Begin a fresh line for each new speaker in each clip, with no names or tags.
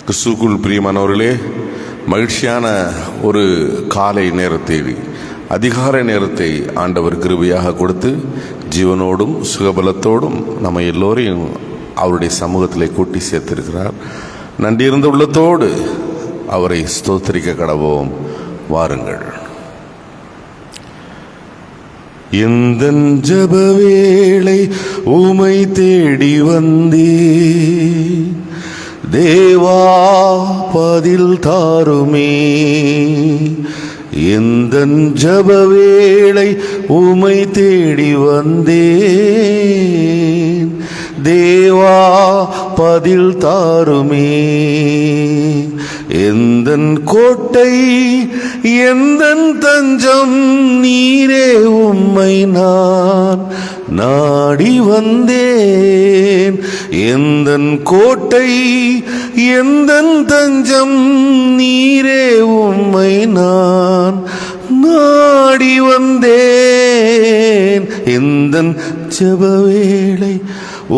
கிறிஸ்துவுக்குள் பிரியமானவர்களே, மகிழ்ச்சியான ஒரு காலை நேரத்தை, அதிகாலை நேரத்தை ஆண்டவர் கிருபையாக கொடுத்து ஜீவனோடும் சுகபலத்தோடும் நம்ம எல்லோரையும் அவருடைய சமூகத்திலே கூட்டி சேர்த்திருக்கிறார். நன்றியிருந்த உள்ளத்தோடு அவரை ஸ்தோத்திரிக்க கடவோம். வாருங்கள். இந்த ஜெப வேளை உமை தேடி வந்தே, தேவா பதில் தாருமே. இந்த ஜெப வேளை உமை தேடி வந்தேன், தேவா பதில் தாருமே. எந்தன் கோட்டை எந்தன் தஞ்சம் நீரே, உம்மை நான் நாடி வந்தேன். எந்தன் கோட்டை எந்தன் தஞ்சம் நீரே, உம்மை நான் நாடி வந்தேன். எந்தன் ஜெப வேளை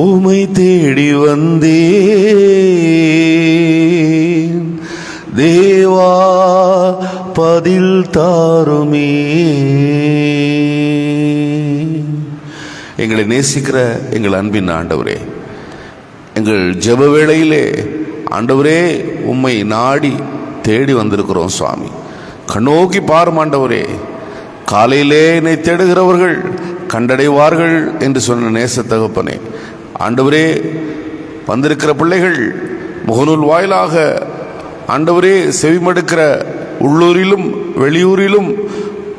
உம்மை தேடி வந்தேன், தேவா பதில் தாருமே. எங்களை நேசிக்கிற எங்கள் அன்பின் ஆண்டவரே, எங்கள் ஜெப வேளையிலே ஆண்டவரே உம்மை நாடி தேடி வந்திருக்கிறோம் சுவாமி. கண்ணோக்கி பாரும் ஆண்டவரே. காலையிலே என்னை தேடுகிறவர்கள் கண்டடைவார்கள் என்று சொன்ன நேச தகப்பனே, ஆண்டவரே வந்திருக்கிற பிள்ளைகள் முகநூல் வாயிலாக ஆண்டவரே செவிமடுக்கிற உள்ளூரிலும் வெளியூரிலும்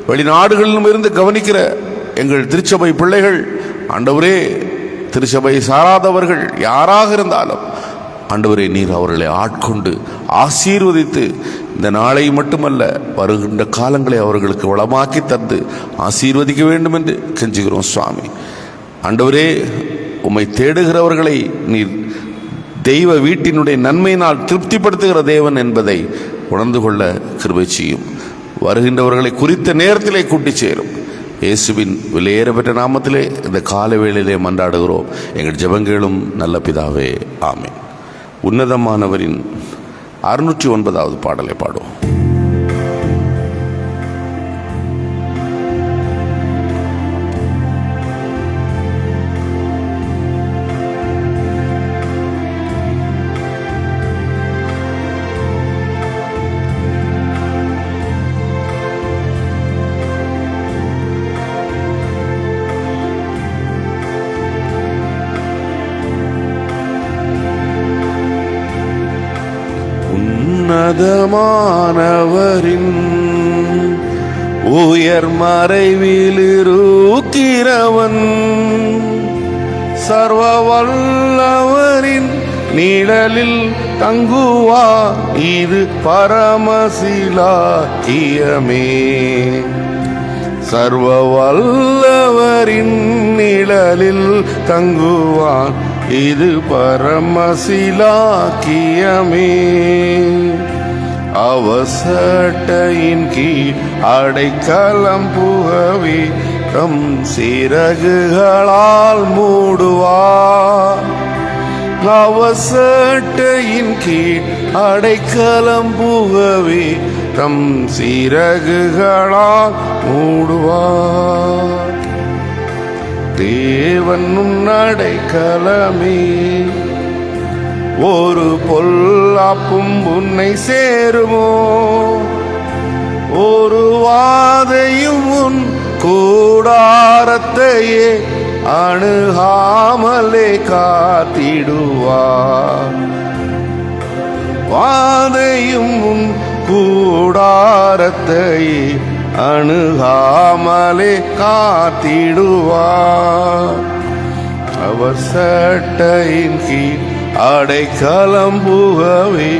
வெளிநாடுகளிலும் இருந்து கவனிக்கிற எங்கள் திருச்சபை பிள்ளைகள், ஆண்டவரே திருச்சபை சாராதவர்கள் யாராக இருந்தாலும் ஆண்டவரே நீர் அவர்களை ஆட்கொண்டு ஆசீர்வதித்து இந்த நாளை மட்டுமல்ல வருகின்ற காலங்களை அவர்களுக்கு வளமாக்கி தந்து ஆசீர்வதிக்க வேண்டும் என்று கெஞ்சுகிறோம் சுவாமி. ஆண்டவரே உம்மை தேடுகிறவர்களை நீர் தெய்வ வீட்டினுடைய நன்மையினால் திருப்திப்படுத்துகிற தேவன் என்பதை உணர்ந்து கொள்ள கிருபை செய்யும். வருகின்றவர்களை குறித்த நேரத்திலே கூட்டி சேரும். இயேசுவின் விலையேற பெற்ற நாமத்திலே இந்த கால வேளையிலே மன்றாடுகிறோம் எங்கள் ஜெபங்களும் நல்ல பிதாவே, ஆமென். உன்னதமானவரின் 609வது பாடலை பாடுவோம். உன்னதமானவரின் உயர் மறைவில் இருக்கிறவன், சர்வ வல்லவரின் நிழலில் தங்குவா, இது பரமசிலாக்கியமே. சர்வ வல்லவரின் நிழலில் தங்குவான், இது பரமசிலாக்கியமே. அவசட்டையின் கீழ் அடைக்கலம் புகவே, தம் சிறகுகளால் மூடுவார். அவசட்டையின் கீழ் அடைக்கலம் புகவே, தம் சிறகுகளால் மூடுவார். தேவன் அடைக்கலமே, ஒரு பொல்லாப்பும் உன்னை சேருமோ, ஒரு வாதையும் உன் கூடாரத்தையே அணுகாமலே காத்திடுவார். வாதையும் உன் கூடாரத்தையே அணுகாமலே காத்திடுவார். அவர் சட்டையின் கீழ் அடைக்கலம் புகவே,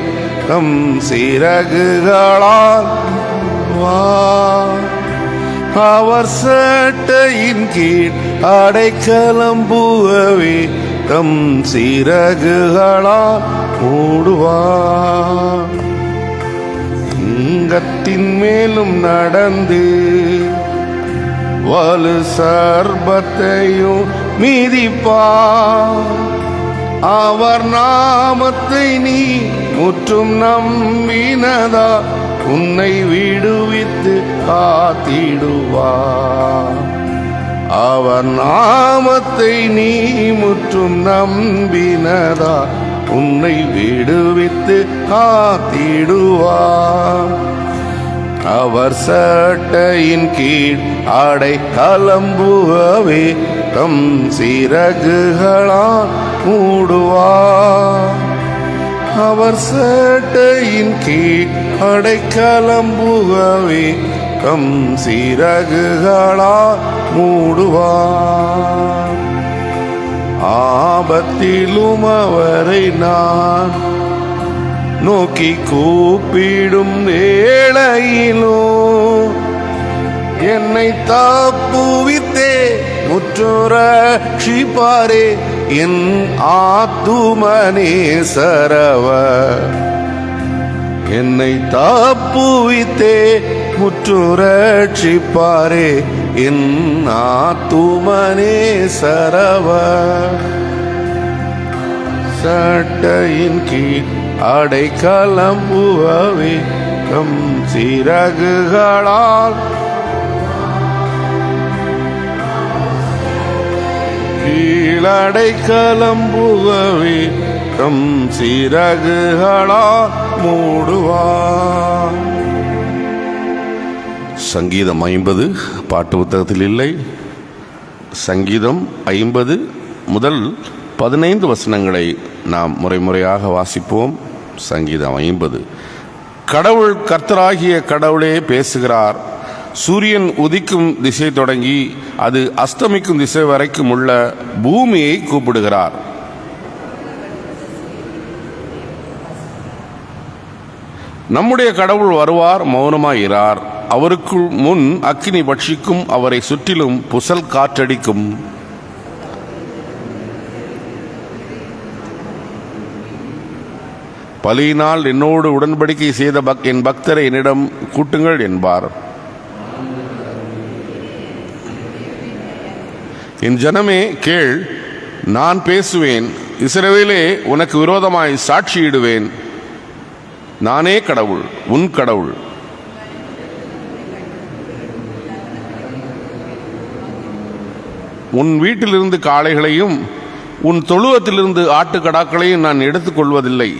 தம் சிறகுகளால் வார். அவர் சட்டையின் கீழ் அடைக்கலம் புகவே, தம் சிறகுகளால் மூடுவார். சிங்கத்தின் மேலும் நடந்து வலு சர்பத்தையும் மிதிப்பார். அவர் நாமத்தை நீ முற்றும் நம்பினதா உன்னை விடுவித்து காத்திடுவார். அவர் நாமத்தை நீ முற்றும் நம்பினதா உன்னை விடுவித்து காத்திடுவார். அவர் சட்டையின் கீழ் ஆடை கலம்புகவே தம் சிறகுகளால் மூடுவார். அவர் சட்டையின் கீழ் ஆடை கலம்புகவே தம் சிறகுகளால் மூடுவார். ஆபத்திலும் அவரை நான் நோக்கி கூப்பிடும் வேளையிலோ என்னை தப்புவித்தே முற்றுரட்சிப்பாரே என் ஆத்துமனேசரவர். என்னை தப்புவித்தே முற்றுரட்சிப்பாரே என் ஆத்துமனேசரவர். சட்டையின் கீழ் அடைக்கலம்புகவே தம் சிறகுகளால் கீழடைக்கலம்புகவே தம் சிறகுகளால் மூடுவார். சங்கீதம் 50 பாட்டு புத்தகத்தில் இல்லை. சங்கீதம் 50 முதல் 15 வசனங்களை நாம் முறையாக வாசிப்போம். சங்கீதம் 50. கடவுள் கர்த்தராகிய கடவுளே பேசுகிறார். சூரியன் உதிக்கும் திசை தொடங்கி அது அஸ்தமிக்கும் திசை வரைக்கும் உள்ள பூமியை கூப்பிடுகிறார். நம்முடைய கடவுள் வருவார், மௌனமாயிரார். அவருக்குள் முன் அக்கினி பட்சிக்கும், அவரை சுற்றிலும் புசல் காற்றடிக்கும். பலியினால் என்னோடு உடன்படிக்கை செய்த என் பக்தரை என்னிடம் கூட்டுங்கள் என்பார். என் ஜனமே கேள், நான் பேசுவேன். இஸ்ரவேலே, உனக்கு விரோதமாய் சாட்சியிடுவேன். நானே கடவுள், உன் கடவுள். உன் வீட்டிலிருந்து காளைகளையும் உன் தொழுவத்திலிருந்து ஆட்டுக்கடாக்களையும் நான் எடுத்துக்கொள்வதில்லை.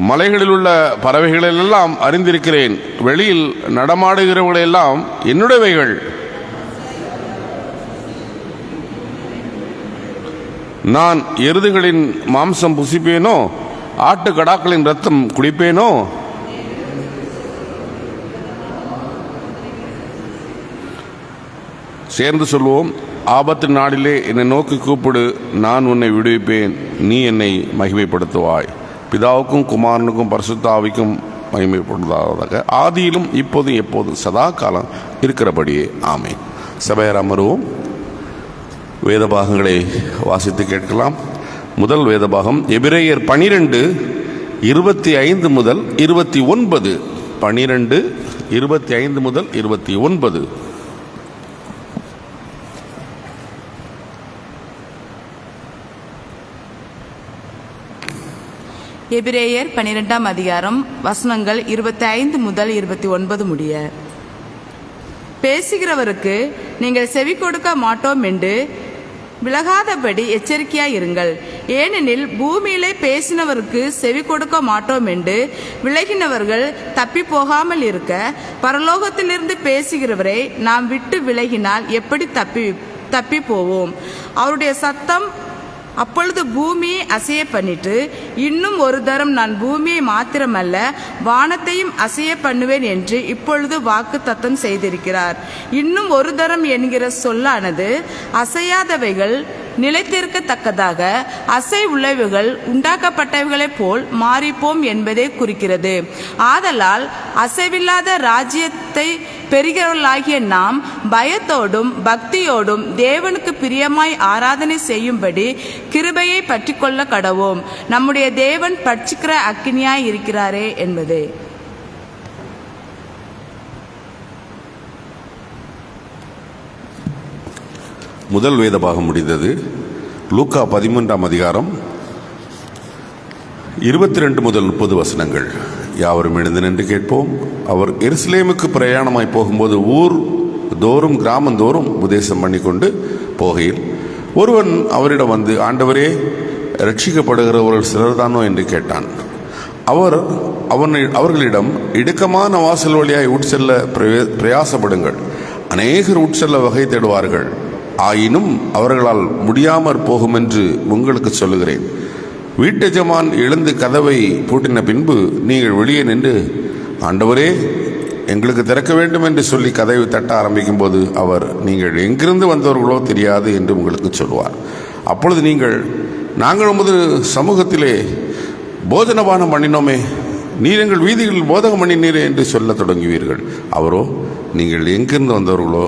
மலைகளில் உள்ள பறவைகளெல்லாம் அறிந்திருக்கிறேன். வெளியில் நடமாடுகிறவர்களெல்லாம் என்னுடையவைகள். நான் எருதுகளின் மாம்சம் புசிப்பேனோ, ஆட்டுக்கடாக்களின் ரத்தம் குடிப்பேனோ? சேர்ந்து சொல்வோம். ஆபத்து நாளிலே என்னை நோக்கி கூப்பிடு, நான் உன்னை விடுவிப்பேன். நீ என்னை மகிமைப்படுத்துவாய். பிதாவுக்கும் குமாரனுக்கும் பரிசுத்த ஆவிக்கும் மகிமைப்படுவதாக, ஆதியிலும் இப்போதும் எப்போதும் சதா காலம் இருக்கிறபடியே ஆமென். சபையார் அமருவோம். வேத பாகங்களை வாசித்து கேட்கலாம். முதல் வேத பாகம் எபிரேயர் 12:25 முதல் 29. 12:25 முதல் 29.
எபிரேயர் 12ஆம் அதிகாரம் வசனங்கள் 25 முதல் 29 முடிய. பேசுகிறவருக்கு நீங்கள் செவி கொடுக்க மாட்டோம் என்று விலகாதபடி எச்சரிக்கையாயிருங்கள். ஏனெனில் பூமியிலே பேசினவருக்கு செவி கொடுக்க மாட்டோம் என்று விலகினவர்கள் தப்பி போகாமல் இருக்க, பரலோகத்திலிருந்து பேசுகிறவரை நாம் விட்டு விலகினால் எப்படி தப்பி போவோம்? அவருடைய சத்தம் அப்பொழுது பூமியை அசைய பண்ணிட்டு, இன்னும் ஒரு தரம் நான் பூமியை மாத்திரமல்ல வானத்தையும் அசைய பண்ணுவேன் என்று இப்பொழுது வாக்கு தத்தம் செய்திருக்கிறார். இன்னும் ஒரு தரம் என்கிற சொல்லானது அசையாதவைகள் நிலைத்திருக்கத்தக்கதாக அசை உள்ளவைகள் உண்டாக்கப்பட்டவைகளைப் போல் மாறிப்போம் என்பதை குறிக்கிறது. ஆதலால் அசைவில்லாத ராஜ்யத்தை பெறுகிறவர்களாகிய நாம் பயத்தோடும் பக்தியோடும் தேவனுக்கு பிரியமாய் ஆராதனை செய்யும்படி கிருபையை பற்றிக்கொள்ள கடவோம். நம்முடைய தேவன் பட்சிக்கிற அக்கினியாய் இருக்கிறாரே என்பதே.
முதல் வேத பாகம் முடிந்தது. லூக்கா 13ஆம் அதிகாரம் 22 முதல் 30 வசனங்கள். யாவரும் எழுந்து நின்று கேட்போம். அவர் எருசலேமுக்கு பிரயாணமாய் போகும்போது ஊர் தோறும் கிராமந்தோறும் உபதேசம் பண்ணி கொண்டு போகையில் ஒருவன் அவரிடம் வந்து, ஆண்டவரே, ரட்சிக்கப்படுகிறவர்கள் சிலர்தானோ என்று கேட்டான். அவர்களிடம், இடுக்கமான வாசல் வழியாய் உட்செல்ல பிரயாசப்படுங்கள், அநேகர் உட்செல்ல வகை தேடுவார்கள், ஆயினும் அவர்களால் முடியாமற் போகும் என்று உங்களுக்கு சொல்லுகிறேன். வீட்டெஜமான் எழுந்து கதவை பூட்டின பின்பு நீங்கள் வெளியே நின்று, ஆண்டவரே, எங்களுக்கு திறக்க வேண்டும் என்று சொல்லி கதவை தட்ட ஆரம்பிக்கும் போது அவர், நீங்கள் எங்கிருந்து வந்தவர்களோ தெரியாது என்று உங்களுக்கு சொல்வார். அப்பொழுது நீங்கள், நாங்கள் உமது சமூகத்திலே போஜனபானம் பண்ணினோமே, நீர் எங்கள் வீதிகளில் போதகம் பண்ணினீரே என்று சொல்ல தொடங்குவீர்கள். அவரோ, நீங்கள் எங்கிருந்து வந்தவர்களோ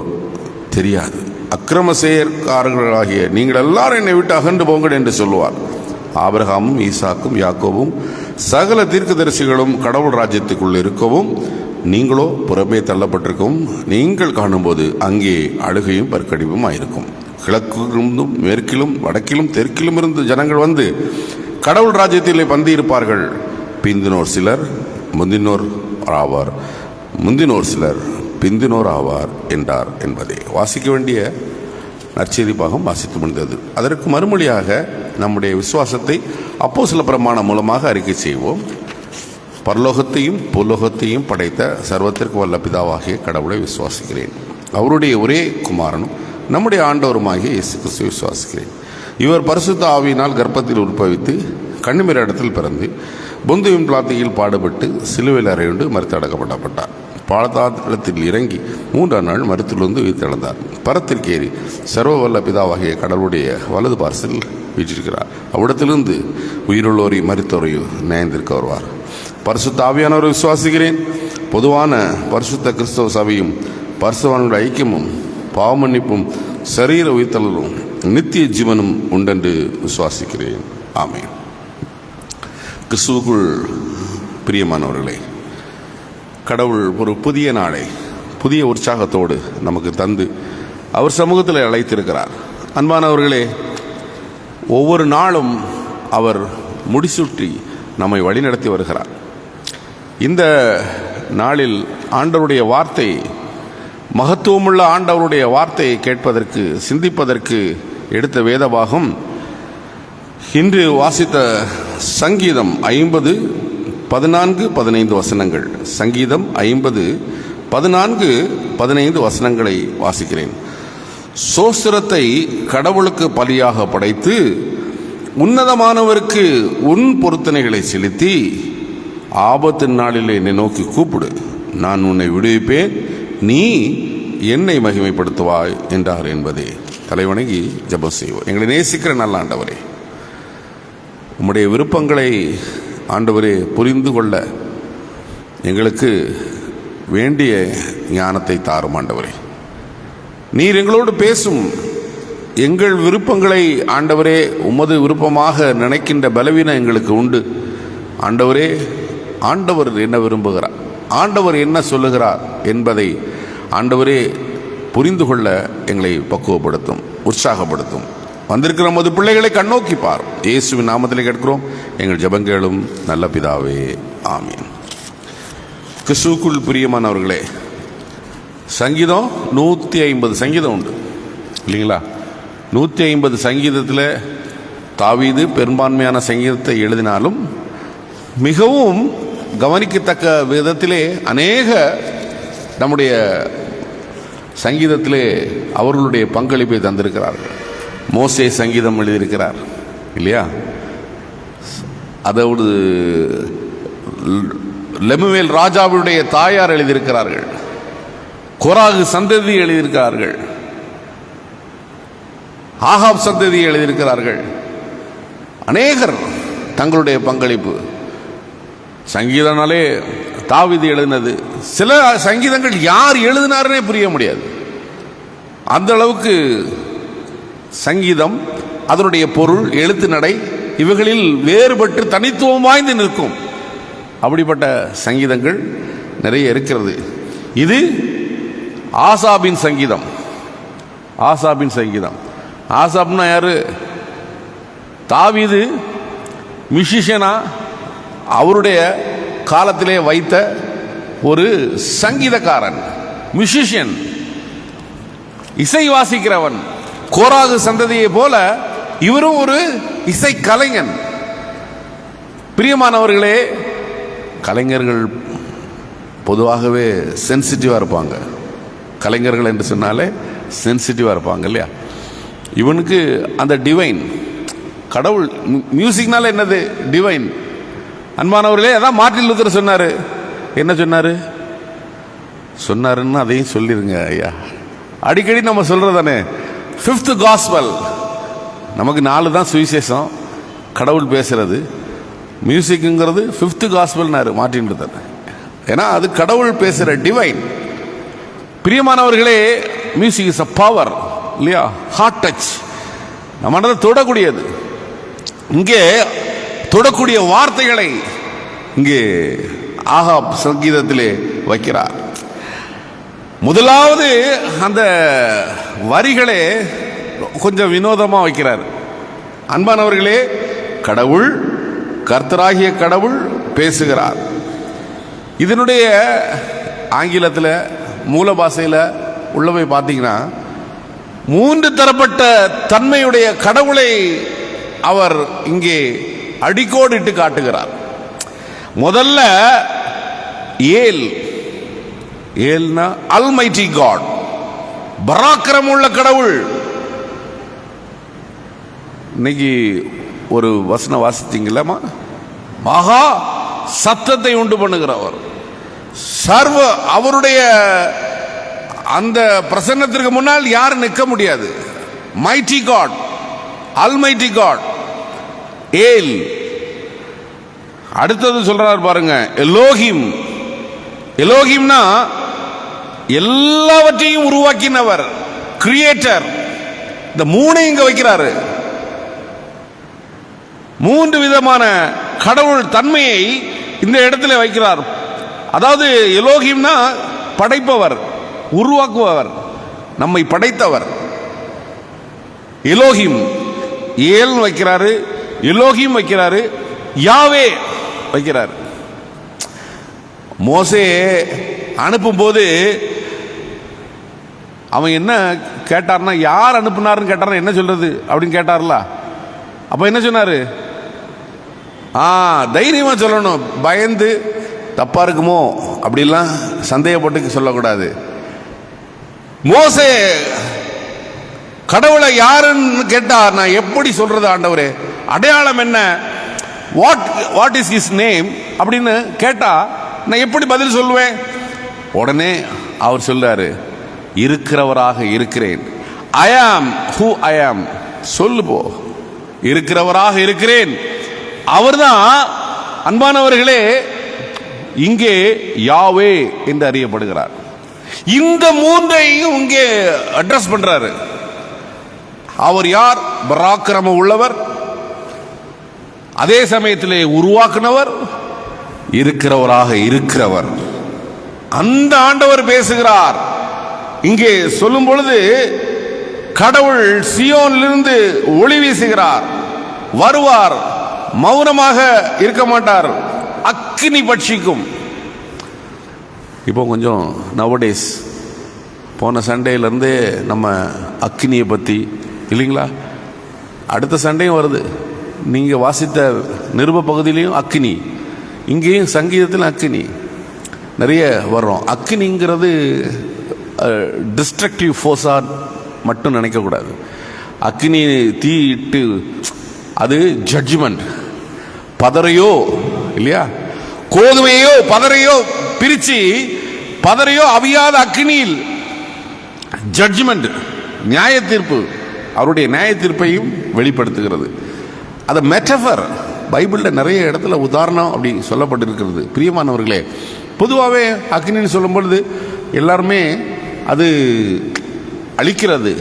தெரியாது, அக்கிரம செயற்காரர்களாகிய நீங்கள் எல்லாரும் என்னை விட்டு அகன்று போங்கள் என்று சொல்லுவார். ஆபிரகாமும் ஈசாக்கும் யாக்கோவும் சகல தீர்க்கதரிசிகளும் கடவுள் ராஜ்யத்துக்குள் இருக்கவும் நீங்களோ புறமே தள்ளப்பட்டிருக்கவும் நீங்கள் காணும்போது அங்கே அழுகையும் பற்கடிப்பும் ஆயிருக்கும். கிழக்கிலும் மேற்கிலும் வடக்கிலும் தெற்கிலும் இருந்து ஜனங்கள் வந்து கடவுள் ராஜ்யத்திலே பந்தியிருப்பார்கள். பிந்தினோர் சிலர் முந்தினோர் ஆவார், முந்தினோர் சிலர் பிந்தினோர் ஆவார் என்றார் என்பதே வாசிக்க வேண்டிய நற்செய்தி பாகம் வாசித்து முடிந்தது. அதற்கு மறுமொழியாக நம்முடைய விசுவாசத்தை அப்போஸ்தல பிரமாணம் மூலமாக அறிக்கை செய்வோம். பரலோகத்தையும் பூலோகத்தையும் படைத்த சர்வத்திற்கு வல்ல பிதாவாகிய கடவுளை விசுவாசிக்கிறேன். அவருடைய ஒரே குமாரனும் நம்முடைய ஆண்டவருமாகிய இயேசு கிறிஸ்துவை விசுவாசிக்கிறேன். இவர் பரிசுத்த ஆவியினால் கர்ப்பத்தில் உற்பவித்து கன்னிமரி இடத்தில் பிறந்து பொந்துவின் பிளாத்தியில் பாடுபட்டு சிலுவையில் அறையுண்டு மரித்தடக்கப்பட்டார். பாதாளத்தில் இறங்கி 3ஆம் நாள் மரித்திலிருந்து உயிர்த்தெழுந்தார். பரத்திற்கேறி சர்வ வல்ல பிதாவாகிய கடவுளுடைய வலது பார்சல் வீற்றிருக்கிறார். அவ்விடத்திலிருந்து உயிருள்ளோரை மரித்தோரையும் நியாயந்திருக்க வருவார். பரிசுத்த ஆவியானவரை விசுவாசிக்கிறேன். பொதுவான பரிசுத்த கிறிஸ்தவ சபையும் பரிசுத்தவான்களுடைய ஐக்கியமும் பாவமன்னிப்பும் சரீர உயிர்த்தலும் நித்திய ஜீவனும் உண்டென்று விசுவாசிக்கிறேன். ஆமென். கிறிஸ்துவுக்குள் பிரியமானவர்களே, கடவுள் ஒரு புதிய நாளை புதிய உற்சாகத்தோடு நமக்கு தந்து அவர் சமூகத்தில் அழைத்திருக்கிறார். அன்பானவர்களே, ஒவ்வொரு நாளும் அவர் முடிசூட்டி நம்மை வழிநடத்தி வருகிறார். இந்த நாளில் ஆண்டவருடைய வார்த்தை, மகத்துவமுள்ள ஆண்டவருடைய வார்த்தையை கேட்பதற்கு சிந்திப்பதற்கு எடுத்த வேதபாகம் இன்று வாசித்த சங்கீதம் 50 14 15 வசனங்கள். சங்கீதம் 50 14 15 வசனங்களை வாசிக்கிறேன். சோஸ்திரத்தை கடவுளுக்கு பலியாக படைத்து உன்னதமானவருக்கு உன் பொருத்தனைகளை செலுத்தி ஆபத்தின் நாளிலே என்னை நோக்கி கூப்பிடு, நான் உன்னை விடுவிப்பேன், நீ என்னை மகிமைப்படுத்துவாய் என்றார் என்பதே. தலைவணங்கி ஜெபம் செய்வோம். எங்களை நேசிக்கிற நல்ல ஆண்டவரே, உம்முடைய விருப்பங்களை ஆண்டவரே புரிந்து கொள்ள எங்களுக்கு வேண்டிய ஞானத்தை தாரும் ஆண்டவரே. நீர் எங்களோடு பேசும். எங்கள் விருப்பங்களை ஆண்டவரே உமது விருப்பமாக நினைக்கின்ற பலவீனம் எங்களுக்கு உண்டு ஆண்டவரே. ஆண்டவர் என்ன விரும்புகிறார், ஆண்டவர் என்ன சொல்லுகிறார் என்பதை ஆண்டவரே புரிந்து கொள்ள எங்களை பக்குவப்படுத்தும், உற்சாகப்படுத்தும். வந்திருக்கிற நமது பிள்ளைகளை கண்ணோக்கி பார். இயேசுவின் நாமத்திலே கேட்கிறோம் எங்கள் ஜெபங்களும் நல்ல பிதாவே, ஆமீன். கிறிஸ்துவுக்குள் பிரியமானவர்களே, சங்கீதம் 150 சங்கீதம் உண்டு இல்லைங்களா? 150 சங்கீதத்தில் தாவீது பெரும்பான்மையான சங்கீதத்தை எழுதினாலும் மிகவும் கவனிக்கத்தக்க விதத்திலே அநேக நம்முடைய சங்கீதத்திலே அவர்களுடைய பங்களிப்பை தந்திருக்கிறார்கள். மோசே சங்கீதம் எழுதியிருக்கிறார் இல்லையா? அதோடு லெமுவேல் ராஜாவுடைய தாயார் எழுதியிருக்கிறார்கள். கோராகு சந்ததி எழுதியிருக்கிறார்கள். ஆகாப் சந்ததி எழுதியிருக்கிறார்கள். அநேகர் தங்களுடைய பங்களிப்பு. சங்கீதனாலே தாவீது எழுதினது. சில சங்கீதங்கள் யார் எழுதினாருன்னே புரிய முடியாது. அந்த அளவுக்கு சங்கீதம், அதனுடைய பொருள், எழுத்து நடை இவைகளில் வேறுபட்டு தனித்துவம் வாய்ந்து நிற்கும். அப்படிப்பட்ட சங்கீதங்கள் நிறைய இருக்கிறது. இது ஆசாபின் சங்கீதம். ஆசாபின் சங்கீதம் ஆசாப்னா யாரு? தாவீது மியூசிஷியனா அவருடைய காலத்திலே வைத்த ஒரு சங்கீதக்காரன், மியூசிஷியன், இசை வாசிக்கிறவன். கோராகு சந்ததியை போல இவரும் ஒரு இசை கலைஞன். பிரியமானவர்களே, கலைஞர்கள் பொதுவாகவே சென்சிட்டிவாக இருப்பாங்க. கலைஞர்கள் என்று சொன்னாலே சென்சிட்டிவாக இருப்பாங்க இல்லையா? இவனுக்கு அந்த டிவைன் கடவுள், மியூசிக்னால என்னது? டிவைன். அன்பானவர்களே, அதான் மார்ட்டின் லூத்தர் சொன்னார். என்ன சொன்னாருன்னு அதையும் சொல்லிருங்க ஐயா. அடிக்கடி நம்ம சொல்றதானே, 5th காஸ்பல். நமக்கு 4 தான் சுவிசேஷம், கடவுள் பேசுறது. மியூசிக்குங்கிறது 5th காஸ்பல்னாரு மார்ட்டின் லூத்தர். ஏன்னா அது கடவுள் பேசுற டிவைன். பிரியமானவர்களே, மியூசிக் இஸ் அ பவர் இல்லையா? ஹார்ட் டச், நம்ம மனதை தொடக்கூடியது. இங்கே தொடக்கூடிய வார்த்தைகளை இங்கே ஆகாப் சங்கீதத்திலே வைக்கிறார். முதலாவது அந்த வரிகளே கொஞ்சம் வினோதமாக வைக்கிறார். அன்பானவர்களே, கடவுள், கர்த்தராகிய கடவுள் பேசுகிறார். இதனுடைய ஆங்கிலத்தில் மூல பாஷையில் உள்ளவை பார்த்தீங்கன்னா 3 தரப்பட்ட தன்மையுடைய கடவுளை அவர் இங்கே அடிக்கோடிட்டு காட்டுகிறார். முதல்ல ஏல்னா அல்மைட்டி காட், பராக்கிரமம் உள்ள கடவுள். இன்னைக்கு ஒரு வசனம் வாசித்தீங்களா? மகா சத்தத்தை உண்டு பண்ணுகிறவர், சர்வ, அவருடைய அந்த பிரசன்னத்திற்கு முன்னால் யாரும் நிற்க முடியாது. மைட்டி காட், அல்மைட்டி காட், ஏல். அடுத்தது சொல்றார் பாருங்க, எலோஹிம். எலோஹிம்னா எல்லாவற்றையும் உருவாக்கினவர், கிரியேட்டர். இந்த 3 இங்க வைக்கிறாரு. 3 விதமான கடவுள் தன்மையை இந்த இடத்துல வைக்கிறார். அதாவது எலோஹிம்னா படைப்பவர், உருவாக்குபவர், நம்மை படைத்தவர். எலோஹிம், ஏல் வைக்கிறாரு, எலோஹிம் வைக்கிறாரு, யாவே வைக்கிறார். மோசே அனுப்பும் போது அவன் என்ன கேட்டார்னா, யார் அனுப்புனாருன்னு கேட்டார்னா என்ன சொல்றது அப்படின்னு கேட்டார்ல. அப்ப என்ன சொன்னாரு? தைரியமா சொல்லணும், பயந்து தப்பா இருக்குமோ அப்படிலாம் சந்தேகப்பட்டு சொல்லக்கூடாது. மோசே கடவுளை யாருன்னு கேட்டா, நான் எப்படி சொல்றது ஆண்டவரே, அடையாளம் என்ன, வாட் இஸ் ஹிஸ் நேம் அப்படின்னு கேட்டா நான் எப்படி பதில் சொல்லுவேன்? உடனே அவர் சொல்றாரு, இருக்கிறவராக இருக்கிறேன். ஐ ஆம் ஹூ ஐ ஆம். சொல்லு போ, இருக்கிறவராக இருக்கிறேன். அவர்தான் அன்பானவர்களே இங்கே யாவே என்று அறியப்படுகிறார். இந்த 3ஐயும் இங்கே அட்ரஸ் பண்றாரு. அவர் யார்? பராக்கிரமம் உள்ளவர், அதே சமயத்திலே உருவாக்குனவர், இருக்கிறவராக இருக்கிறவர். அந்த ஆண்டவர் பேசுகிறார். இங்கே சொல்லும் பொழுது கடவுள் சியோனிலிருந்து ஒளி வீசுகிறார், வருவார், மௌனமாக இருக்க மாட்டார், அக்கினி பட்சிக்கும். இப்போ கொஞ்சம் நவடேஸ், போன சண்டேலேருந்தே நம்ம அக்கினியை பற்றி இல்லைங்களா, அடுத்த சண்டையும் வருது. நீங்கள் வாசித்த நிருப பகுதியிலையும் அக்கினி, இங்கேயும் சங்கீதத்தில் அக்கினி நிறைய வரும். அக்கினிங்கிறது டிஸ்ட்ரக்டிவ் ஃபோர்ஸாக மட்டும் நினைக்கக்கூடாது. அக்கினி தீயிட்டு அது ஜட்ஜ்மெண்ட். பதறையோ இல்லையா, கோதுமையோ பதறையோ பிரித்து, பதறையோ அவியாத அக்கினியில் ஜட்ஜ்மெண்ட், நியாய தீர்ப்பு, அவருடைய நியாய தீர்ப்பையும் வெளிப்படுத்துகிறது. அது மெட்டஃபர், பைபிளில் நிறைய இடத்துல உதாரணம் அப்படி சொல்லப்பட்டிருக்கிறது. பிரியமானவர்களே, பொதுவாகவே அக்கினின்னு சொல்லும் பொழுது எல்லாருமே அது அழிக்கிறது,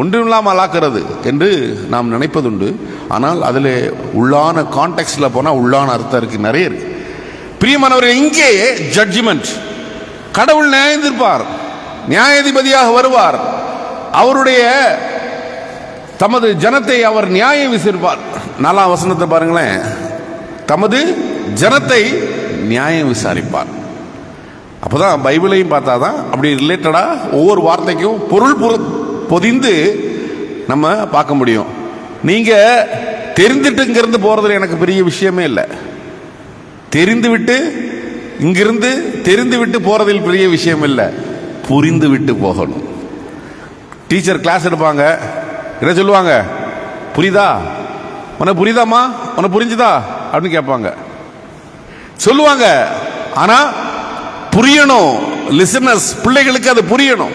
ஒன்றுமில்லாமல் ஆக்கிறது என்று நாம் நினைப்பதுண்டு. ஆனால் அதில் உள்ளான கான்டெக்ஸ்டில் போனால் உள்ளான அர்த்தம் இருக்கு, நிறைய இருக்கு. பிரியமானவர்கள், இங்கே ஜட்ஜ்மெண்ட், கடவுள் நியாயம் தீர்ப்பார், நியாயாதிபதியாக வருவார். அவருடைய தமது ஜனத்தை அவர் நியாயம் விசாரிப்பார். 4ஆம் வசனத்தை பாருங்களேன். தமது ஜனத்தை நியாயம் விசாரிப்பார். அப்பதான் பைபிளையும் பார்த்தாதான் அப்படி ரிலேட்டடா ஒவ்வொரு வார்த்தைக்கும் பொருள் பொதிந்து நம்ம பார்க்க முடியும். நீங்க தெரிந்துட்டு இங்கிருந்து போறதுல எனக்கு பெரிய விஷயமே இல்லை. தெரிந்து விட்டு இங்கிருந்து தெரிந்து விட்டு போறதில் பெரிய விஷயம் இல்லை, புரிந்து விட்டு போகணும். டீச்சர் கிளாஸ் எடுப்பாங்க, என்ன சொல்லுவாங்க? புரியுதா? உனக்கு புரியுதாமா? உனக்கு புரிஞ்சுதா அப்படின்னு கேட்பாங்க, சொல்லுவாங்க. ஆனா புரியணும். லிசனர்ஸ், பிள்ளைகளுக்கு அது புரியணும்.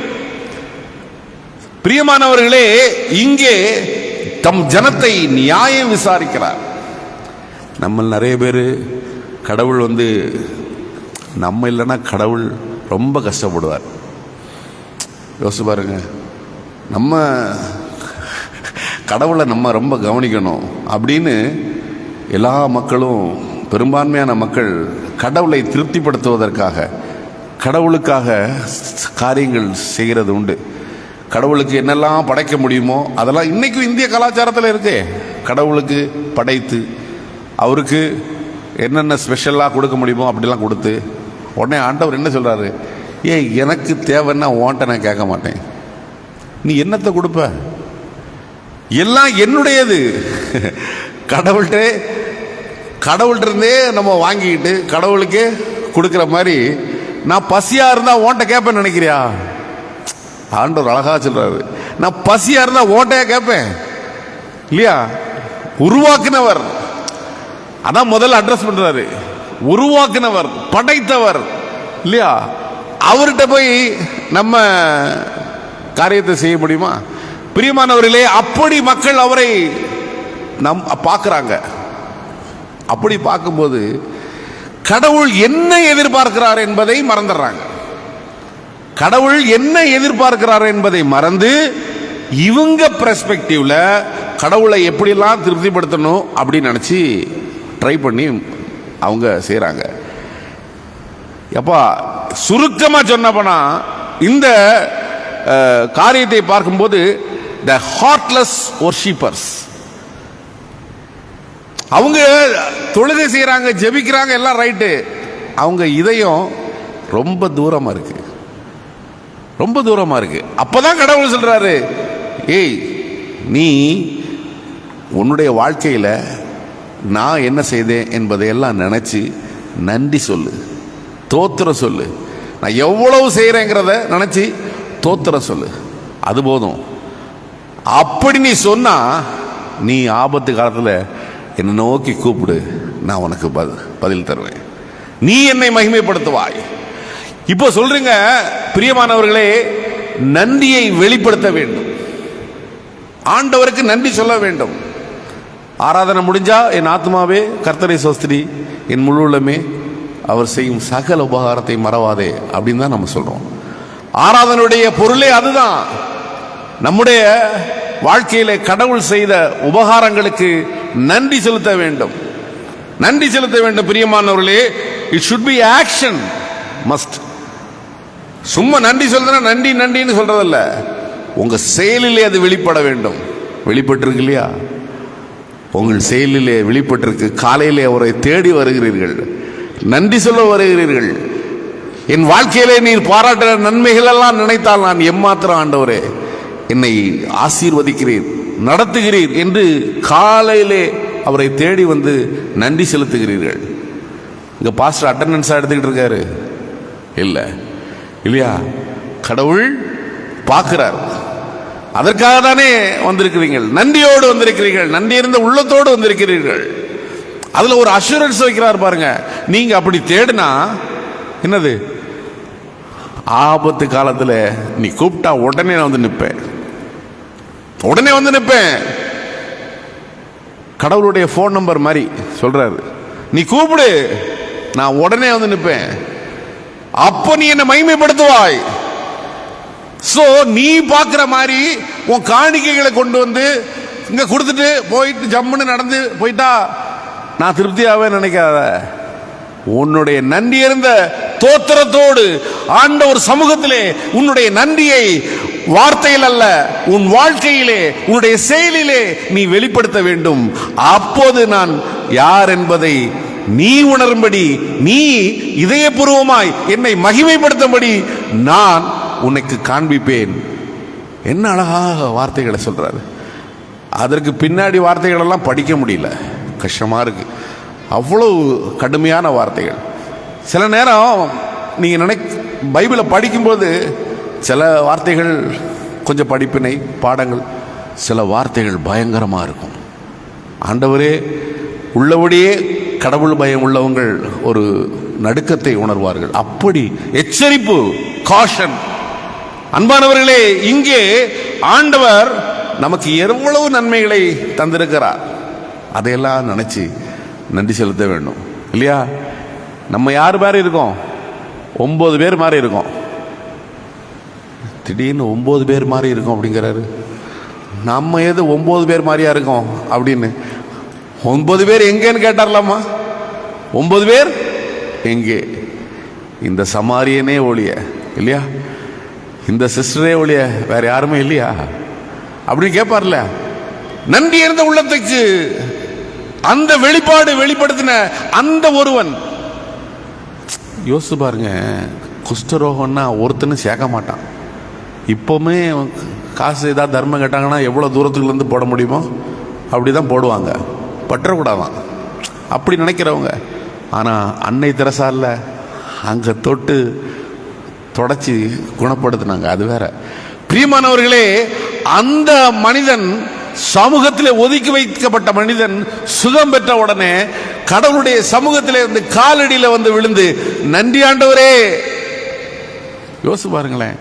பிரியமானவர்களே, இங்கே தம் ஜனத்தை நியாயம் விசாரிக்கிறார். நம்ம நிறைய பேர் கடவுள் நம்ம இல்லைன்னா கடவுள் ரொம்ப கஷ்டப்படுவார். யோசிச்சு பாருங்க. நம்ம கடவுளை நம்ம ரொம்ப கவனிக்கணும் அப்படின்னு எல்லா மக்களும், பெரும்பான்மையான மக்கள் கடவுளை திருப்திப்படுத்துவதற்காக கடவுளுக்காக காரியங்கள் செய்கிறது உண்டு. கடவுளுக்கு என்னெல்லாம் படைக்க முடியுமோ அதெல்லாம் இன்னைக்கும் இந்திய கலாச்சாரத்தில் இருக்கு. கடவுளுக்கு படைத்து அவருக்கு என்னென்ன ஸ்பெஷலாக கொடுக்க முடியுமோ அப்படிலாம் கொடுத்து, உடனே ஆண்டவர் என்ன சொல்றாரு? எனக்கு தேவைன்னா உன்கிட்ட நான் கேட்க மாட்டேன், நீ என்னத்தை கொடுப்ப? எல்லாம் என்னுடையது. கடவுள்கிட்ட இருந்தே நம்ம வாங்கிக்கிட்டு கடவுளுக்கே கொடுக்கிற மாதிரி, நான் பசியா இருந்தா உன்கிட்ட கேட்பேன்னு நினைக்கிறியா? ஆண்டவர் அழகா சொல்றாரு, நான் பசியா இருந்தா ஓட்டையா கேட்பேன் இல்லையா? உருவாக்குனவர், அதான் முதல்ல அட்ரஸ் பண்றாரு. உருவாக்குனவர், படைத்தவர் இல்லையா? அவர்கிட்ட போய் நம்ம காரியத்தை செய்ய முடியுமா? பிரியமானவர்களே, அப்படி மக்கள் அவரை பார்க்கிறாங்க. அப்படி பார்க்கும்போது கடவுள் என்ன எதிர்பார்க்கிறார் என்பதை மறந்துடுறாங்க. கடவுள் என்ன எதிர்பார்க்கிறார் என்பதை மறந்து இவங்க பெர்ஸ்பெக்டிவ்ல கடவுளை எப்படிலாம் திருப்திப்படுத்தணும் அப்படின்னு நினைச்சு ட்ரை பண்ணி அவங்க செய்யறாங்க. எப்பா சுருக்கமா சொன்னப்பனா இந்த காரியத்தை பார்க்கும்போது த ஹார்ட்லெஸ் வொர்ஷிப்பர்ஸ், அவங்க தொழுகை செய்யறாங்க, ஜெபிக்கிறாங்க, எல்லாம் ரைட்டு. அவங்க இதயம் ரொம்ப தூரமா இருக்கு, ரொம்ப தூரமா இருக்கு. அப்பதான் கடவுள் சொல்றாரு, நீ உன்னுடைய வாழ்க்கையில நான் என்ன செய்தேன் என்பதையெல்லாம் நினைச்சு நன்றி சொல்லு, தோத்திரம் சொல்லு. நான் எவ்வளவு செய்யறேங்கிறத நினைச்சு தோத்திரம் சொல்லு, அது போதும். அப்படி நீ சொன்னா நீ ஆபத்து காலத்துல என்னை நோக்கி கூப்பிடு, நான் உனக்கு பதில் தருவேன், நீ என்னை மகிமைப்படுத்துவாய். இப்போ சொல்றீங்க பிரியமானவர்களே, நன்றியை வெளிப்படுத்த வேண்டும், ஆண்டவருக்கு நன்றி சொல்ல வேண்டும். ஆராதனை முடிஞ்சா என் ஆத்மாவே கர்த்தரை சோஸ்திரி, என் முழு உள்ளமே அவர் செய்யும் சகல உபகாரத்தை மறவாதே அப்படின்னு தான் நம்ம சொல்றோம். ஆராதனுடைய பொருளே அதுதான். நம்முடைய வாழ்க்கையில கடவுள் செய்த உபகாரங்களுக்கு நன்றி செலுத்த வேண்டும், நன்றி செலுத்த வேண்டும். பிரியமானவர்களே, it should be action, must. சும்மா நன்றி சொல்றதுன்னா நன்றி நன்றின்னு சொல்றதல்ல, உங்க செயலிலே அது வெளிப்பட வேண்டும். வெளிப்பட்டிருக்கு இல்லையா? உங்கள் செயலிலே வெளிப்பட்டிருக்கு. காலையிலே அவரை தேடி வருகிறீர்கள், நன்றி சொல்ல வருகிறீர்கள். என் வாழ்க்கையிலே நீர் பாராட்டுற நன்மைகள் எல்லாம் நினைத்தால் நான் எம்மாத்திரம் ஆண்டவரே என்னை ஆசீர்வதிக்கிறீர், நடத்துகிறீர் என்று காலையிலே அவரை தேடி வந்து நன்றி செலுத்துகிறீர்கள். இங்க பாஸ்டர் அட்டெண்டன்ஸா எடுத்துக்கிட்டு இருக்காரு இல்ல இல்லையா? கடவுள் பார்க்கிறார். அதற்காக தானே வந்திருக்கிறீர்கள், நன்றியோடு வந்திருக்கிறீர்கள், நன்றி இருந்த உள்ளத்தோடு வந்திருக்கிறீர்கள். அதுல ஒரு அஷூரன்ஸ் வைக்கிறார் பாருங்க. நீங்க அப்படி தேடினா என்னது, ஆபத்து காலத்துல நீ கூப்பிட்டா உடனே நான் வந்து நிற்பேன், உடனே வந்து நிற்பேன். கடவுளுடைய போன் நம்பர் மாதிரி சொல்றாரு, நீ கூப்பிடு நான் உடனே வந்து நிற்பேன், அப்போ நீ என்னை மகிமைப்படுத்துவாய். சோ நீ பார்க்கிற மாதிரி உன் காணிக்கைகளை கொண்டு வந்து இங்க கொடுத்துட்டு போயிட்டு ஜம்முன்னு நடந்து போயிட்டா நான் திருப்தியாவே நினைக்காத. உன்னுடைய நன்றி இருந்த தோத்திரத்தோடு ஆண்டவர் சமூகத்திலே உன்னுடைய நன்றியை வார்த்தையில் அல்ல, உன் வாழ்க்கையிலே, உன்னுடைய செயலிலே நீ வெளிப்படுத்த வேண்டும். அப்போது நான் யார் என்பதை நீ உணரும்படி, நீ இதயபூர்வமாய் என்னை மகிமைப்படுத்தும்படி நான் உனக்கு காண்பிப்பேன். என்ன அழகாக வார்த்தைகளை சொல்றாரு. அதற்கு பின்னாடி வார்த்தைகள் எல்லாம் படிக்க முடியல, கஷ்டமா இருக்கு. அவ்வளவு கடுமையான வார்த்தைகள். சில நேரம் நீங்க பைபிளை படிக்கும்போது சில வார்த்தைகள் கொஞ்சம் படிப்பினை பாடங்கள், சில வார்த்தைகள் பயங்கரமா இருக்கும். ஆண்டவரே, உள்ளபடியே கடவுள் பயம் உள்ளவங்கள் ஒரு நடுக்கத்தை உணர்வார்கள். அப்படி எச்சரிப்பு, காஷன். அன்பானவர்களே, இங்கே ஆண்டவர் நமக்கு எவ்வளவு நன்மைகளை தந்திருக்கிறார். அதையெல்லாம் நினைச்சு நன்றி செலுத்த வேண்டும், இல்லையா? நம்ம யார் மாதிரி இருக்கோம்? 9 பேர் மாதிரி இருக்கோம். திடீர்னு 9 பேர் மாதிரி இருக்கோம் அப்படிங்கிறாரு. நம்ம எது 9 பேர் மாதிரியா இருக்கோம் அப்படின்னு? 9 பேர் எங்கேன்னு கேட்டார்லாமா? 9 பேர் எங்கே? இந்த சமாரியனே ஒழிய, இல்லையா? இந்த சிஸ்டரே ஒழிய வேற யாருமே இல்லையா அப்படின்னு கேட்பார்ல. நன்றி இருந்த உள்ளத்துக்கு அந்த வெளிப்பாடு வெளிப்படுத்தின அந்த ஒருவன். யோசிச்சு பாருங்க, குஷ்டரோகம்னா ஒருத்தனும் சேர்க்க மாட்டான். இப்போவுமே காசு ஏதாவது தர்மம் கேட்டாங்கன்னா எவ்வளோ தூரத்துக்குலேருந்து போட முடியுமோ அப்படி தான் போடுவாங்க, பற்றக்கூடாதான் அப்படி நினைக்கிறவங்க. ஆனால் அன்னை தெரசா இல்லை, அங்கே தொட்டு தொடச்சி குணப்படுத்தினாங்க. அது வேற. பிரியமானவர்களே, அந்த மனிதன், சமூகத்திலே ஒதுக்கி வைக்கப்பட்ட மனிதன், சுகம் பெற்ற உடனே கடவுளுடைய சமூகத்திலே வந்து காலடியில் வந்து விழுந்து, நன்றி ஆண்டவரே. யோசிச்சு பாருங்களேன்.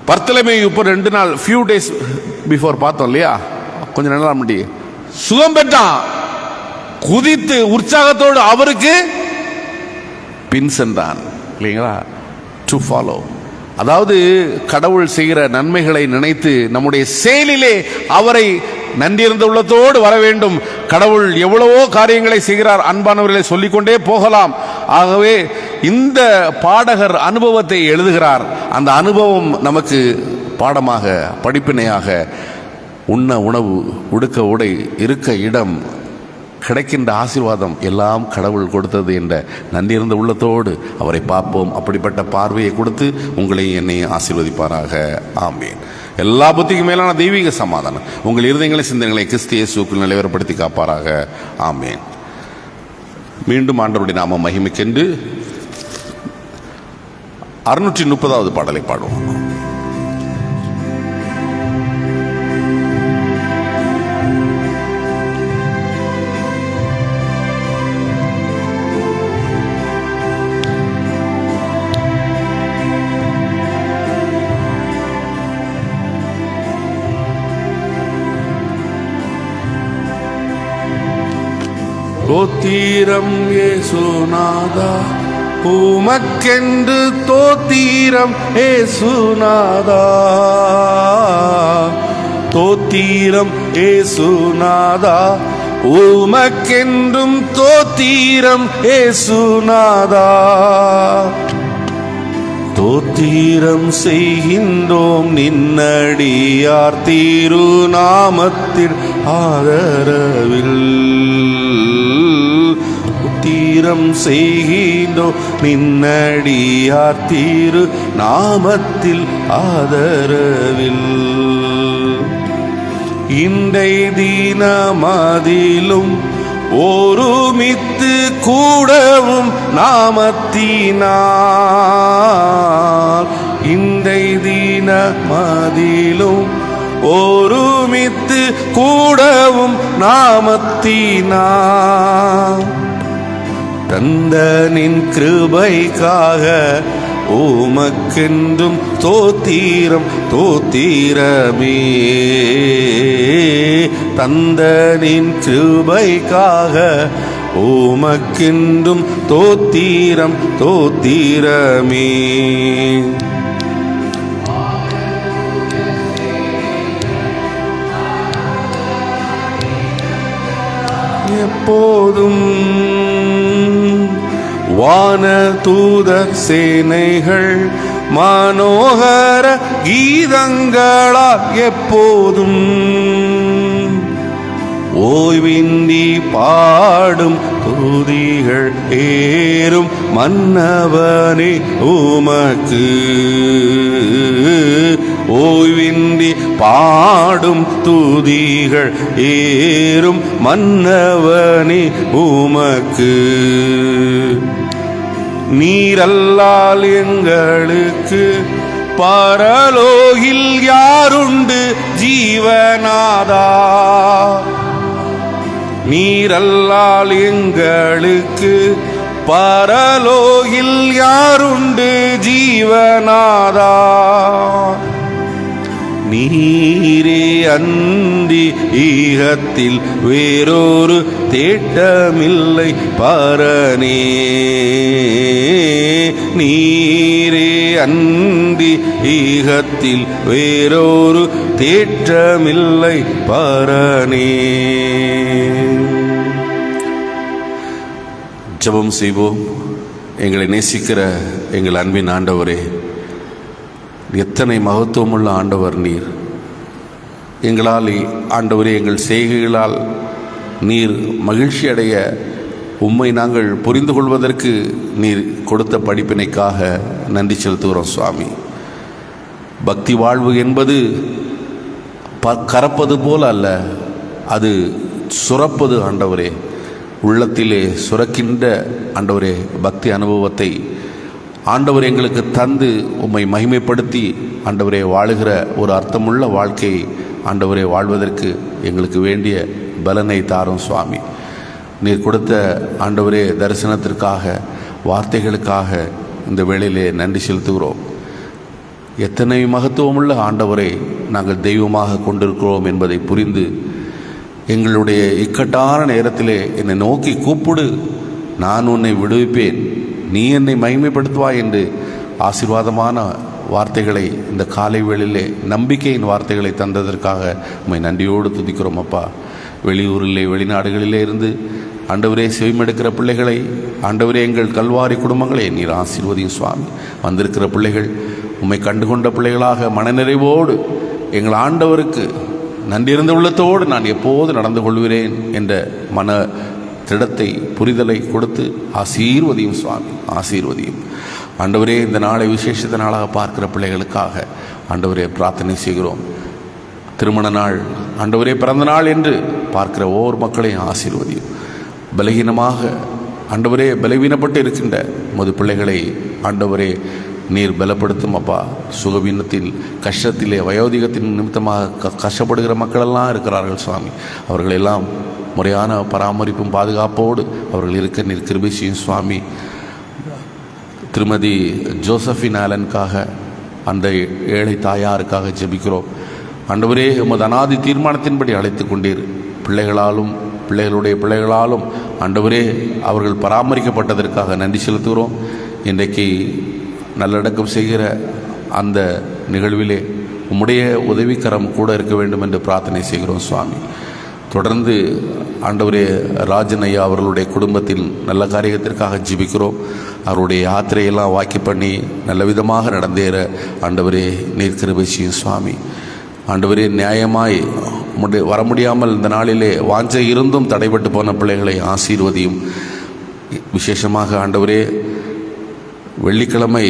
பர்த்தலமே இப்போ 2 நாள், ஃபியூ டேஸ் பிஃபோர் பார்த்தோம் இல்லையா, கொஞ்சம் நல்லா முடி சுகம் பெற்றான். குதித்து உற்சாகத்தோடு அவருக்கு பின் சென்றான், இல்லைங்களா? To follow. அதாவது கடவுள் செய்கிற நன்மைகளை நினைத்து நம்முடைய செயலிலே அவரை நன்றியிருந்த உள்ளத்தோடு வர வேண்டும். கடவுள் எவ்வளவோ காரியங்களை செய்கிறார், அன்பானவர்களை சொல்லிக்கொண்டே போகலாம். ஆகவே இந்த பாடகர் அனுபவத்தை எழுதுகிறார். அந்த அனுபவம் நமக்கு பாடமாக, படிப்பினையாக, உண்ண உணவு, உடுக்க உடை, இருக்க இடம், கிடைக்கின்ற ஆசீர்வாதம் எல்லாம் கடவுள் கொடுத்தது என்ற நன்றியிருந்த உள்ளத்தோடு அவரை பார்ப்போம். அப்படிப்பட்ட பார்வையை கொடுத்து உங்களையும் என்னையும் ஆசீர்வதிப்பாராக. ஆமேன். எல்லா புத்திக்கும் மேலான தெய்வீக சமாதானம் உங்கள் இருதயங்களை, சிந்தனைகளை கிறிஸ்து இயேசுவுக்குள் நிலைவரப்படுத்தி காப்பாராக. ஆமேன். மீண்டும் ஆண்டவருடைய நாம மகிமைக்கென்று 630வது பாடலை பாடுவோம். தோத்திரம் ஏசுநாதா, உமக்கென்று தோத்திரம் ஏசுநாதா, தோத்திரம் ஏசுநாதா, உமக்கென்றும் தோத்திரம் ஏசுநாதா. தோத்திரம் செய்கின்றோம் நின்னடியார் திருநாமத்தில் ஆதரவில். தோத்திரம் செய்கின்றோம் நின்னடியார் திரு நாமத்தில் ஆதரவில். இன்றை தினமதிலும் ஒருமித்து கூடவும் நாமத்தினார். இன்றை தினமதிலும் ஒருமித்து கூடவும் நாமத்தினார். தந்தனின் கிருபைக்காக உமக்கென்றும் தோத்திரம் தோத்திரமே. தந்தனின் கிருபைக்காக உமக்கென்றும் தோத்திரம் தோத்திரமே. எப்போதும் வான தூதர் சேனைகள் மனோகர கீதங்களால் எப்போதும் ஓய்வின்றி பாடும் துதிகள் ஏறும் மன்னவனே உமக்கு. ஓய்வின்றி பாடும் துதிகள் ஏறும் மன்னவனே உமக்கு. நீரல்லால் எங்களுக்கு பரலோகில் யாருண்டு ஜீவநாதா. நீரல்லால் எங்களுக்கு பரலோகில் யாருண்டு ஜீவநாதா. நீரே அந்தி ஈகத்தில் வேறொரு தேட்டமில்லை பரனே. நீரே அந்தி ஈகத்தில் வேறொரு தேட்டமில்லை பரனே. ஜெபம் செய்வோம். எங்களை நேசிக்கிற எங்கள் அன்பின் ஆண்டவரே, எத்தனை மகத்துவமுள்ள ஆண்டவர் நீர். எங்களால் ஆண்டவரே, எங்கள் செய்கைகளால் நீர் மகிழ்ச்சி அடைய உம்மை நாங்கள் புரிந்து கொள்வதற்கு நீர் கொடுத்த படிப்பினைக்காக நன்றி செலுத்துகிறோம் சுவாமி. பக்தி வாழ்வு என்பது கறப்பது போல அல்ல, அது சுரப்பது ஆண்டவரே. உள்ளத்திலே சுரக்கின்ற ஆண்டவரே பக்தி அனுபவத்தை ஆண்டவர் எங்களுக்கு தந்து உம்மை மகிமைப்படுத்தி ஆண்டவரே வாழுகிற ஒரு அர்த்தமுள்ள வாழ்க்கையை ஆண்டவரே வாழ்வதற்கு எங்களுக்கு வேண்டிய பலனை தாரும் சுவாமி. நீர் கொடுத்த ஆண்டவரே தரிசனத்திற்காக, வார்த்தைகளுக்காக இந்த வேளையிலே நன்றி செலுத்துகிறோம். எத்தனை மகத்துவமுள்ள ஆண்டவரை நாங்கள் தெய்வமாக கொண்டிருக்கிறோம் என்பதை புரிந்து எங்களுடைய இக்கட்டான நேரத்திலே என்னை நோக்கி கூப்பிடு, நான் உன்னை விடுவிப்பேன், நீ என்னை மகிமைப்படுத்துவாய் என்று ஆசீர்வாதமான வார்த்தைகளை இந்த காலை வேளையிலே நம்பிக்கையின் வார்த்தைகளை தந்ததற்காக உம்மை நன்றியோடு துதிக்கிறோம் அப்பா. வெளியூரிலே வெளிநாடுகளிலே இருந்து ஆண்டவரே செவிமெடுக்கிற பிள்ளைகளை ஆண்டவரே எங்கள் கல்வாரி குடும்பங்களை நீர் ஆசீர்வதியும் சுவாமி. வந்திருக்கிற பிள்ளைகள் உம்மை கண்டுகொண்ட பிள்ளைகளாக மனநிறைவோடு எங்கள் ஆண்டவருக்கு நன்றியிருந்த உள்ளத்தோடு நான் எப்போது நடந்து கொள்கிறேன் என்ற மன திடத்தை புரிதலை கொடுத்து ஆசீர்வதியும் சுவாமி, ஆசீர்வதியும். ஆண்டவரே, இந்த நாளை விசேஷத்த நாளாக பார்க்கிற பிள்ளைகளுக்காக ஆண்டவரே பிரார்த்தனை செய்கிறோம். திருமண நாள் ஆண்டவரே, பிறந்த நாள் என்று பார்க்கிற ஒவ்வொரு மக்களையும் ஆசீர்வதியும். பலகீனமாக ஆண்டவரே பலவீனப்பட்டு இருக்கின்ற உமது பிள்ளைகளை ஆண்டவரே நீர் பலப்படுத்தும் அப்பா. சுகவீனத்தில் கஷ்டத்திலே வயோதிகத்தின் நிமித்தமாக கஷ்டப்படுகிற மக்களெல்லாம் இருக்கிறார்கள் சுவாமி. அவர்களெல்லாம் முறையான பராமரிப்பும் பாதுகாப்போடு அவர்கள் இருக்க நீர் கிருபை செய்யும் சுவாமி. திருமதி ஜோசபின் ஆலனுக்காக, அந்த ஏழை தாயாருக்காக ஜெபிக்கிறோம். ஆண்டவரே, உமது அநாதி தீர்மானத்தின்படி அழைத்து கொண்டீர். பிள்ளைகளாலும் பிள்ளைகளுடைய பிள்ளைகளாலும் ஆண்டவரே அவர்கள் பராமரிக்கப்பட்டதற்காக நன்றி செலுத்துகிறோம். இன்றைக்கு நல்லடக்கம் செய்கிற அந்த நிகழ்விலே உம்முடைய உதவிக்கரம் கூட இருக்க வேண்டும் என்று பிரார்த்தனை செய்கிறோம் சுவாமி. தொடர்ந்து ஆண்டவரே ராஜன் ஐயா அவர்களுடைய குடும்பத்தில் நல்ல காரியத்திற்காக ஜெபிக்கிறோம். அவருடைய யாத்திரையெல்லாம் வாக்கி பண்ணி நல்ல விதமாக நடந்தேற ஆண்டவரே நீர் கிருபை செய்யும் சுவாமி. ஆண்டவரே, நியாயமாய் வர முடியாமல் இந்த நாளிலே வாஞ்சை இருந்தும் தடைபட்டு போன பிள்ளைகளை ஆசீர்வதியும். விசேஷமாக ஆண்டவரே, வெள்ளிக்கிழமை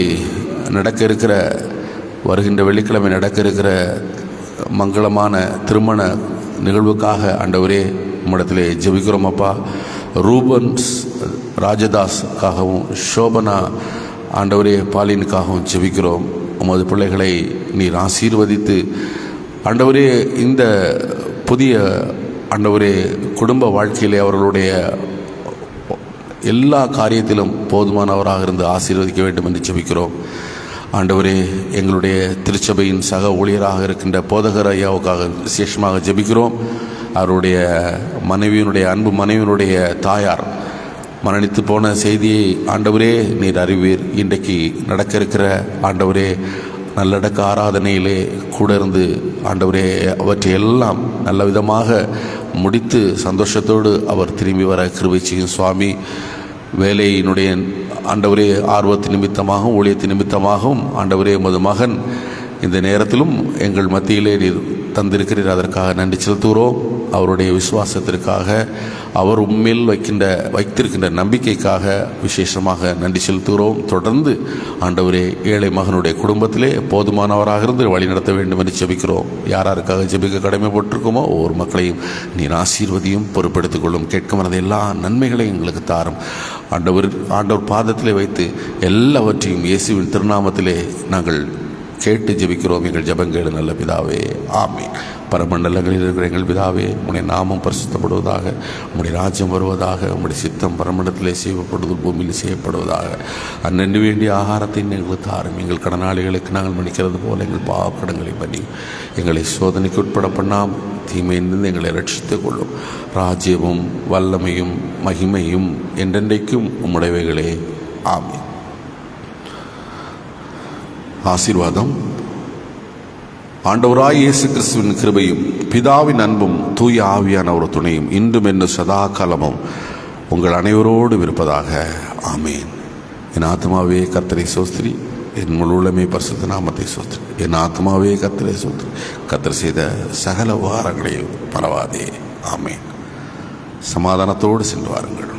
வருகின்ற வெள்ளிக்கிழமை நடக்க இருக்கிற மங்களமான திருமண நிகழ்வுக்காக ஆண்டவரே உம்மிடத்திலே ஜெபிக்கிறோம் அப்பா. ரூபன்ஸ் ராஜதாஸ்க்காகவும் ஷோபனா ஆண்டவரே பாலினுக்காகவும் ஜெபிக்கிறோம். உமது பிள்ளைகளை நீர் ஆசீர்வதித்து ஆண்டவரே இந்த புதிய ஆண்டவரே குடும்ப வாழ்க்கையிலே அவர்களுடைய எல்லா காரியத்திலும் போதுமானவராக இருந்து ஆசீர்வதிக்க வேண்டும் என்று ஜெபிக்கிறோம். ஆண்டவரே, எங்களுடைய திருச்சபையின் சக ஊழியராக இருக்கின்ற போதகர் ஐயாவுக்காக விசேஷமாக ஜெபிக்கிறோம். அவருடைய அன்பு மனைவியினுடைய தாயார் மரணித்து போன செய்தியை ஆண்டவரே நீர் அறிவீர். இன்றைக்கு நடக்க இருக்கிற ஆண்டவரே நல்லடக்க ஆராதனையிலே கூட இருந்து ஆண்டவரே அவற்றை எல்லாம் நல்ல விதமாக முடித்து சந்தோஷத்தோடு அவர் திரும்பி வர கிருபை செய்யும் சுவாமி. வேலையினுடைய ஆண்டவரே ஆர்வத்தின் நிமித்தமாகவும் ஊழியத்தின் நிமித்தமாகவும் ஆண்டவரே உமது மகன் இந்த நேரத்திலும் எங்கள் மத்தியிலே நீர் தந்திருக்கிறீர். அதற்காக நன்றி செலுத்துகிறோம். அவருடைய விசுவாசத்திற்காக, அவர் உண்மையில் வைத்திருக்கின்ற நம்பிக்கைக்காக விசேஷமாக நன்றி செலுத்துகிறோம். தொடர்ந்து ஆண்டவரே ஏழை மகனுடைய குடும்பத்திலே போதுமானவராக இருந்து வழி நடத்த வேண்டும் என்று ஜெபிக்கிறோம். யாருக்காக ஜெபிக்க கடமைப்பட்டிருக்குமோ ஒவ்வொரு மக்களையும் நீர் ஆசீர்வதியும் பொறுப்பெடுத்துக் கொள்ளும். கேட்க மனது எல்லா நன்மைகளையும் எங்களுக்கு தாரும். ஆண்டவர் பாதத்திலே வைத்து எல்லாவற்றையும் இயேசுவின் திருநாமத்திலே நாங்கள் கேட்டு ஜெபிக்கிறோம். எங்கள் ஜெபங்கள் நல்ல பிதாவே, ஆமீன். பரமண்டலங்களில் இருக்கிற எங்கள் பிதாவே, உம்முடைய நாமம் பரிசுத்தப்படுவதாக, உம்முடைய ராஜ்யம் வருவதாக, உம்முடைய சித்தம் பரமண்டலத்திலே செய்யப்படுவது பூமியில் செய்யப்படுவதாக. அன்னன்று வேண்டிய ஆகாரத்தை எங்களுக்கு தாரும். எங்கள் கடனாளிகளுக்கு நாங்கள் மன்னிக்கிறது போல எங்கள் பாவக்கடங்களை பண்ணி எங்களை சோதனைக்கு உட்பட பண்ணாம் தீமையிலிருந்து எங்களை ரட்சித்துக் கொள்ளும். ராஜ்யமும் வல்லமையும் மகிமையும் என்றென்றைக்கும் உம்முடையவைகளே, ஆமீன். ஆசீர்வாதம். ஆண்டவராய் இயேசு கிறிஸ்துவின் கிருபையும் பிதாவின் அன்பும் தூய ஆவியான ஒரு துணையும் இன்றும் என்னும் சதா காலமும் உங்கள் அனைவரோடு இருப்பதாக, ஆமீன். என் ஆத்மாவே கர்த்தரை சோஸ்திரி, என் முழு உள்ளமே பரிசுத்த நாமத்தை சோஸ்திரி. என் ஆத்மாவே கர்த்தரை சோஸ்திரி, கர்த்தர் செய்த சகல உபகாரங்களையும் மறவாதே, ஆமீன். சமாதானத்தோடு சென்று வாருங்கள்.